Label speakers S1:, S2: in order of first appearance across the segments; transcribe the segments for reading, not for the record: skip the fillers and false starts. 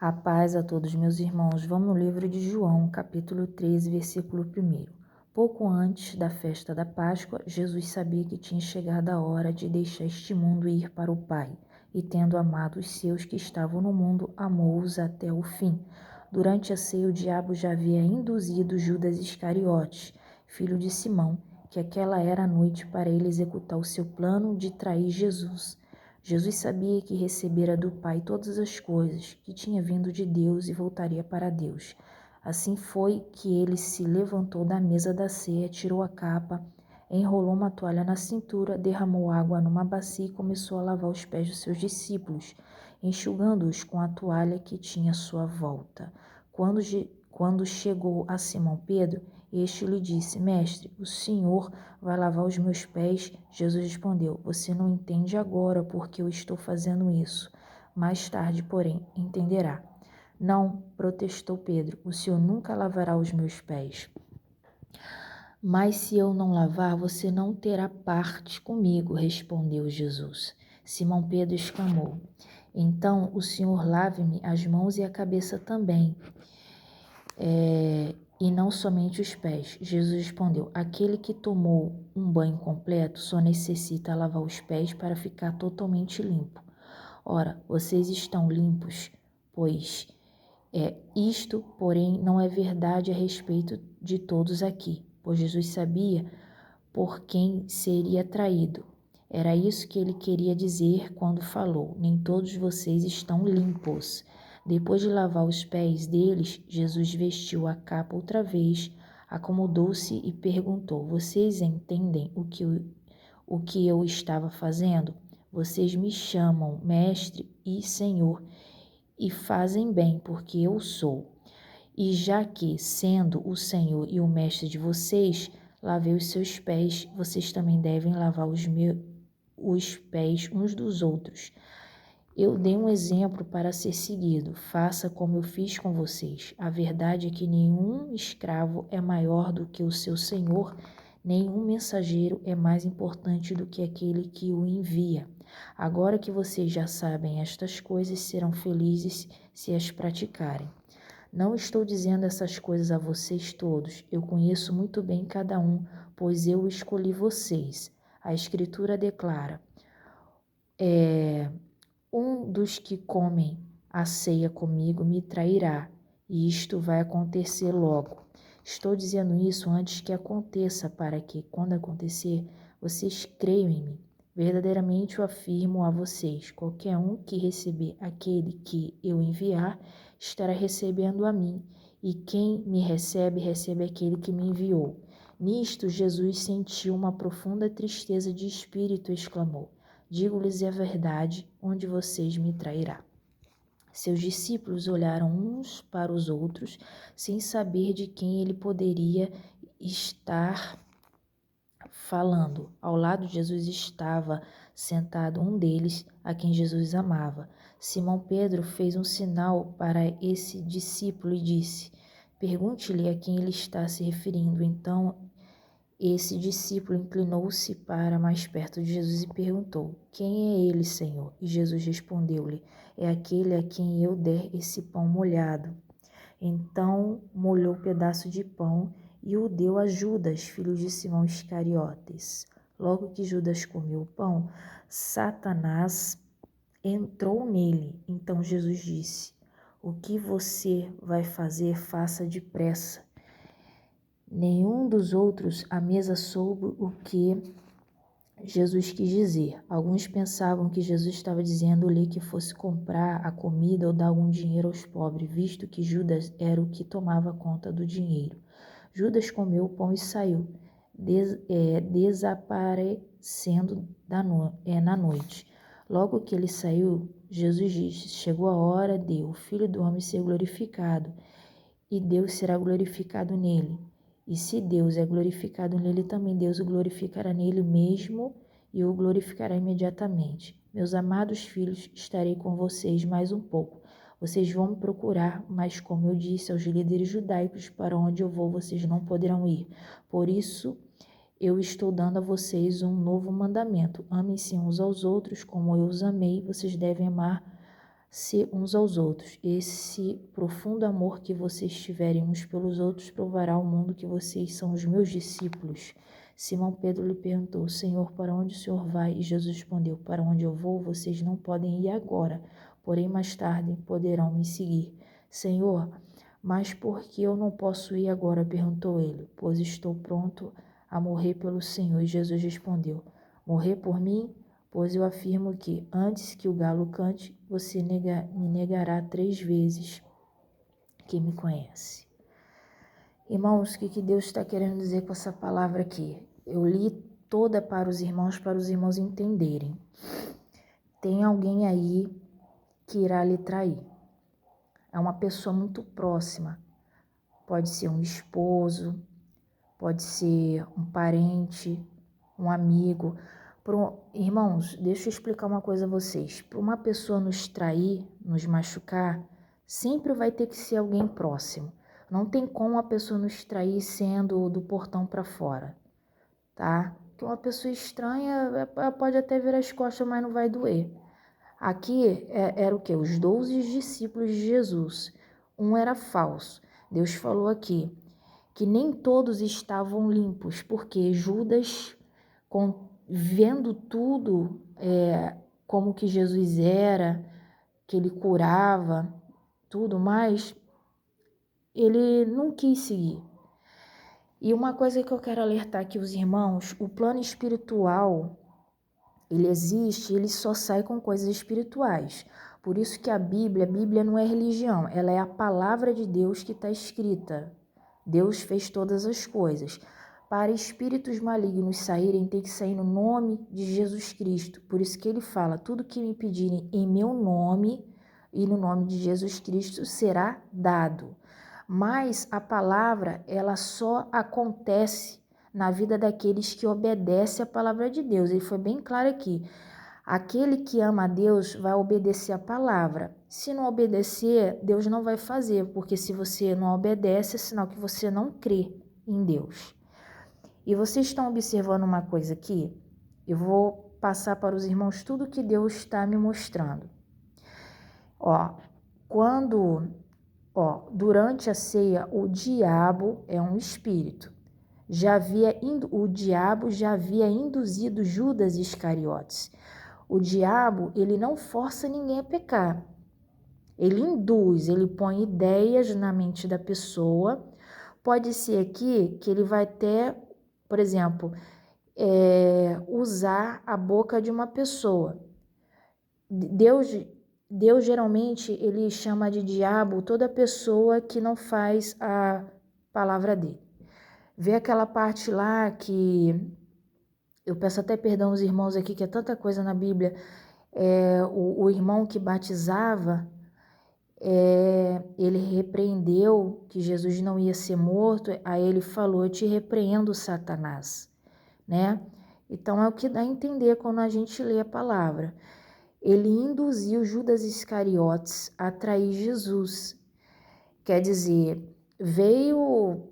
S1: A paz a todos meus irmãos. Vamos no livro de João, capítulo 13, versículo 1. Pouco antes da festa da Páscoa, Jesus sabia que tinha chegado a hora de deixar este mundo e ir para o Pai. E tendo amado os seus que estavam no mundo, amou-os até o fim. Durante a ceia, o diabo já havia induzido Judas Iscariotes, filho de Simão, que aquela era a noite para ele executar o seu plano de trair Jesus. Jesus sabia que recebera do Pai todas as coisas, que tinha vindo de Deus e voltaria para Deus. Assim foi que ele se levantou da mesa da ceia, tirou a capa, enrolou uma toalha na cintura, derramou água numa bacia e começou a lavar os pés dos seus discípulos, enxugando-os com a toalha que tinha à sua volta. Quando chegou a Simão Pedro, este lhe disse: Mestre, o Senhor vai lavar os meus pés? Jesus respondeu: Você não entende agora porque eu estou fazendo isso. Mais tarde, porém, entenderá. Não, protestou Pedro, o Senhor nunca lavará os meus pés. Mas se eu não lavar, você não terá parte comigo, respondeu Jesus. Simão Pedro exclamou: Então o Senhor lave-me as mãos e a cabeça também. E não somente os pés. Jesus respondeu: Aquele que tomou um banho completo só necessita lavar os pés para ficar totalmente limpo. Ora, vocês estão limpos, pois isto, porém, não é verdade a respeito de todos aqui, pois Jesus sabia por quem seria traído. Era isso que ele queria dizer quando falou: Nem todos vocês estão limpos. Depois de lavar os pés deles, Jesus vestiu a capa outra vez, acomodou-se e perguntou: Vocês entendem o que eu estava fazendo? Vocês me chamam Mestre e Senhor, e fazem bem, porque eu sou. E já que, sendo o Senhor e o Mestre de vocês, lavei os seus pés, vocês também devem lavar os pés uns dos outros. Eu dei um exemplo para ser seguido, faça como eu fiz com vocês. A verdade é que nenhum escravo é maior do que o seu senhor, nenhum mensageiro é mais importante do que aquele que o envia. Agora que vocês já sabem estas coisas, serão felizes se as praticarem. Não estou dizendo essas coisas a vocês todos, eu conheço muito bem cada um, pois eu escolhi vocês. A Escritura declara: um dos que comem a ceia comigo me trairá, e isto vai acontecer logo. Estou dizendo isso antes que aconteça, para que, quando acontecer, vocês creiam em mim. Verdadeiramente eu afirmo a vocês: qualquer um que receber aquele que eu enviar, estará recebendo a mim, e quem me recebe, recebe aquele que me enviou. Nisto, Jesus sentiu uma profunda tristeza de espírito e exclamou: Digo-lhes a verdade, onde vocês me trairá. Seus discípulos olharam uns para os outros, sem saber de quem ele poderia estar falando. Ao lado de Jesus estava sentado um deles, a quem Jesus amava. Simão Pedro fez um sinal para esse discípulo e disse: Pergunte-lhe a quem ele está se referindo. Então esse discípulo inclinou-se para mais perto de Jesus e perguntou: Quem é ele, Senhor? E Jesus respondeu-lhe: É aquele a quem eu der esse pão molhado. Então molhou o pedaço de pão e o deu a Judas, filho de Simão Iscariotes. Logo que Judas comeu o pão, Satanás entrou nele. Então Jesus disse: O que você vai fazer, faça depressa. Nenhum dos outros à mesa soube o que Jesus quis dizer. Alguns pensavam que Jesus estava dizendo-lhe que fosse comprar a comida ou dar algum dinheiro aos pobres, visto que Judas era o que tomava conta do dinheiro. Judas comeu o pão e saiu, desaparecendo na noite. Logo que ele saiu, Jesus disse: Chegou a hora de o Filho do Homem ser glorificado, e Deus será glorificado nele. E se Deus é glorificado nele, também Deus o glorificará nele mesmo e o glorificará imediatamente. Meus amados filhos, estarei com vocês mais um pouco. Vocês vão me procurar, mas como eu disse aos líderes judaicos, para onde eu vou vocês não poderão ir. Por isso, eu estou dando a vocês um novo mandamento. Amem-se uns aos outros, como eu os amei, vocês devem amar uns aos outros. Esse profundo amor que vocês tiverem uns pelos outros provará ao mundo que vocês são os meus discípulos. Simão Pedro lhe perguntou: Senhor, para onde o Senhor vai? E Jesus respondeu: Para onde eu vou, vocês não podem ir agora, porém mais tarde poderão me seguir. Senhor, mas por que eu não posso ir agora? Perguntou ele. Pois estou pronto a morrer pelo Senhor. E Jesus respondeu: Morrer por mim? Pois eu afirmo que, antes que o galo cante, você me negará 3 vezes que me conhece. Irmãos, o que Deus está querendo dizer com essa palavra aqui? Eu li toda para os irmãos entenderem. Tem alguém aí que irá lhe trair. É uma pessoa muito próxima. Pode ser um esposo, pode ser um parente, um amigo. Irmãos, deixa eu explicar uma coisa a vocês. Para uma pessoa nos trair, nos machucar, sempre vai ter que ser alguém próximo. Não tem como a pessoa nos trair sendo do portão para fora, tá? Porque uma pessoa estranha pode até virar as costas, mas não vai doer. Aqui era o quê? Os 12 discípulos de Jesus. Um era falso. Deus falou aqui que nem todos estavam limpos, porque Judas, vendo tudo, como que Jesus era, que ele curava, tudo mais, ele não quis seguir. E uma coisa que eu quero alertar aqui os irmãos, o plano espiritual, ele existe, ele só sai com coisas espirituais. Por isso que a Bíblia não é religião, ela é a palavra de Deus que está escrita. Deus fez todas as coisas. Para espíritos malignos saírem, tem que sair no nome de Jesus Cristo. Por isso que ele fala, tudo que me pedirem em meu nome e no nome de Jesus Cristo será dado. Mas a palavra, ela só acontece na vida daqueles que obedecem a palavra de Deus. Ele foi bem claro aqui. Aquele que ama a Deus vai obedecer a palavra. Se não obedecer, Deus não vai fazer, porque se você não obedece, é sinal que você não crê em Deus. E vocês estão observando uma coisa aqui? Eu vou passar para os irmãos tudo que Deus está me mostrando. Durante a ceia, o diabo é um espírito. O diabo já havia induzido Judas Iscariotes. O diabo, ele não força ninguém a pecar. Ele induz, ele põe ideias na mente da pessoa. Pode ser aqui que ele vai até, por exemplo, usar a boca de uma pessoa. Deus geralmente, ele chama de diabo toda pessoa que não faz a palavra dele. Vê aquela parte lá que, eu peço até perdão aos irmãos aqui, que é tanta coisa na Bíblia, o irmão que batizava, ele repreendeu que Jesus não ia ser morto, aí ele falou, eu te repreendo, Satanás, né? Então é o que dá a entender quando a gente lê a palavra. Ele induziu Judas Iscariotes a trair Jesus. Quer dizer, veio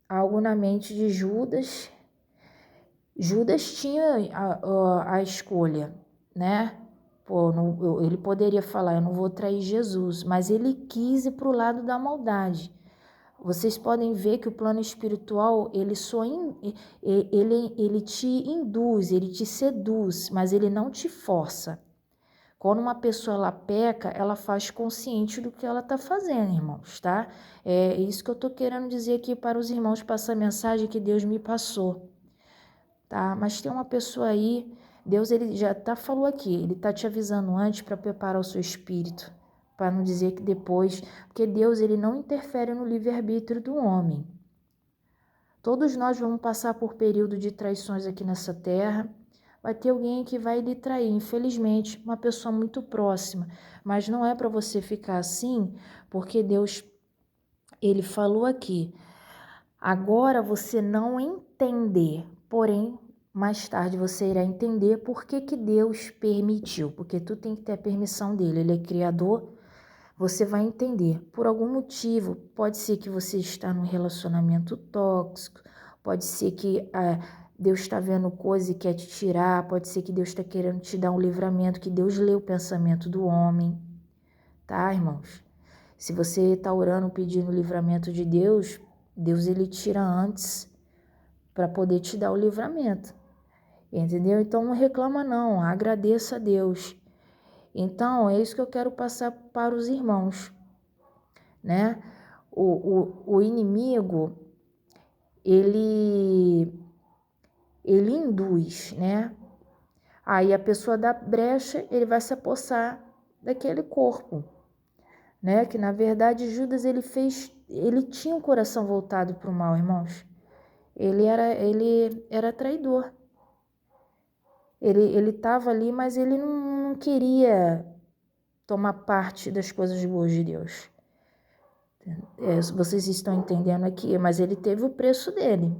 S1: algo na mente de Judas. Judas tinha a escolha, né? Ele poderia falar, eu não vou trair Jesus, mas ele quis ir para o lado da maldade. Vocês podem ver que o plano espiritual, ele te induz, ele te seduz, mas ele não te força. Quando uma pessoa ela peca, ela faz consciente do que ela está fazendo, irmãos, tá? É isso que eu estou querendo dizer aqui para os irmãos, passar a mensagem que Deus me passou, tá? Mas tem uma pessoa aí, Deus ele já falou aqui, ele está te avisando antes para preparar o seu espírito, para não dizer que depois, porque Deus ele não interfere no livre-arbítrio do homem. Todos nós vamos passar por período de traições aqui nessa terra. Vai ter alguém que vai lhe trair, infelizmente, uma pessoa muito próxima. Mas não é para você ficar assim, porque Deus, ele falou aqui. Agora você não entender, porém, mais tarde você irá entender por que Deus permitiu. Porque tu tem que ter a permissão dele, ele é criador. Você vai entender, por algum motivo, pode ser que você está num relacionamento tóxico, pode ser que Deus está vendo coisa e quer te tirar, pode ser que Deus está querendo te dar um livramento, que Deus lê o pensamento do homem, tá, irmãos? Se você está orando pedindo o livramento de Deus, Deus ele tira antes para poder te dar o livramento, entendeu? Então não reclama não, agradeça a Deus. Então é isso que eu quero passar para os irmãos, né? O inimigo, ele induz, né? Aí a pessoa dá brecha, ele vai se apossar daquele corpo, né? Que na verdade Judas ele tinha o coração voltado para o mal, irmãos. Ele era traidor. Ele estava ali, mas ele não queria tomar parte das coisas boas de Deus. Vocês estão entendendo aqui, mas ele teve o preço dele.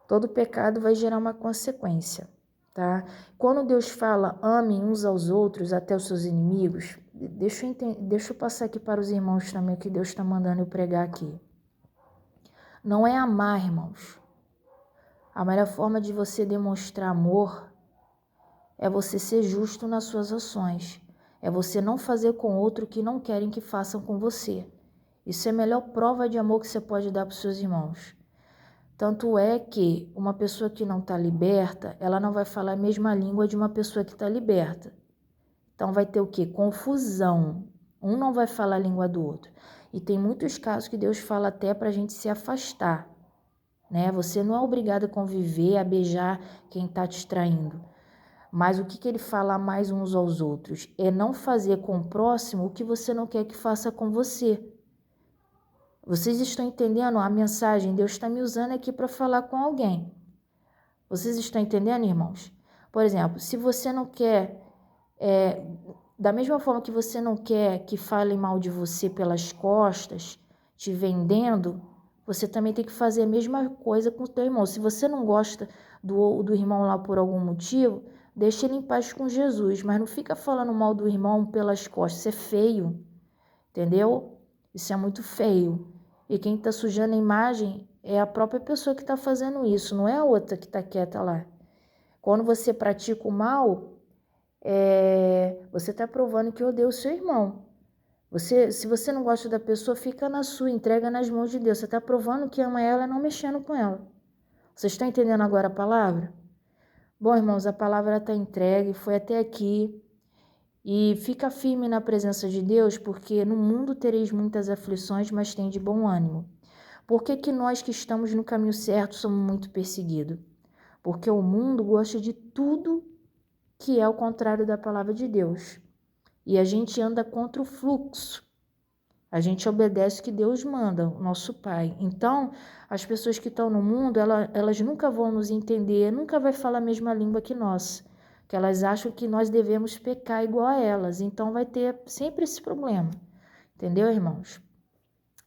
S1: Todo pecado vai gerar uma consequência, tá? Quando Deus fala, amem uns aos outros até os seus inimigos, deixa eu passar aqui para os irmãos também o que Deus está mandando eu pregar aqui. Não é amar, irmãos. A melhor forma de você demonstrar amor é você ser justo nas suas ações. É você não fazer com outro o que não querem que façam com você. Isso é a melhor prova de amor que você pode dar para os seus irmãos. Tanto é que uma pessoa que não está liberta, ela não vai falar a mesma língua de uma pessoa que está liberta. Então vai ter o quê? Confusão. Um não vai falar a língua do outro. E tem muitos casos que Deus fala até para a gente se afastar, né? Você não é obrigado a conviver, a beijar quem está te traindo. Mas o que ele fala mais uns aos outros? É não fazer com o próximo o que você não quer que faça com você. Vocês estão entendendo a mensagem? Deus está me usando aqui para falar com alguém. Vocês estão entendendo, irmãos? Por exemplo, se você não quer, da mesma forma que você não quer que falem mal de você pelas costas, te vendendo, você também tem que fazer a mesma coisa com o teu irmão. Se você não gosta do irmão lá por algum motivo, deixa ele em paz com Jesus, mas não fica falando mal do irmão pelas costas. Isso é feio, entendeu? Isso é muito feio. E quem está sujando a imagem é a própria pessoa que está fazendo isso, não é a outra que está quieta lá. Quando você pratica o mal, você está provando que odeia o seu irmão. Se você não gosta da pessoa, fica na sua, entrega nas mãos de Deus. Você está provando que ama ela, não mexendo com ela. Vocês estão entendendo agora a palavra? Bom, irmãos, a palavra está entregue, foi até aqui. E fica firme na presença de Deus, porque no mundo tereis muitas aflições, mas tem de bom ânimo. Por que nós que estamos no caminho certo somos muito perseguidos? Porque o mundo gosta de tudo que é o contrário da palavra de Deus. E a gente anda contra o fluxo. A gente obedece o que Deus manda, o nosso Pai. Então, as pessoas que estão no mundo, elas nunca vão nos entender, nunca vai falar a mesma língua que nós. Que elas acham que nós devemos pecar igual a elas. Então, vai ter sempre esse problema. Entendeu, irmãos?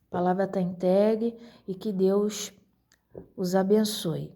S1: A palavra está entregue e que Deus os abençoe.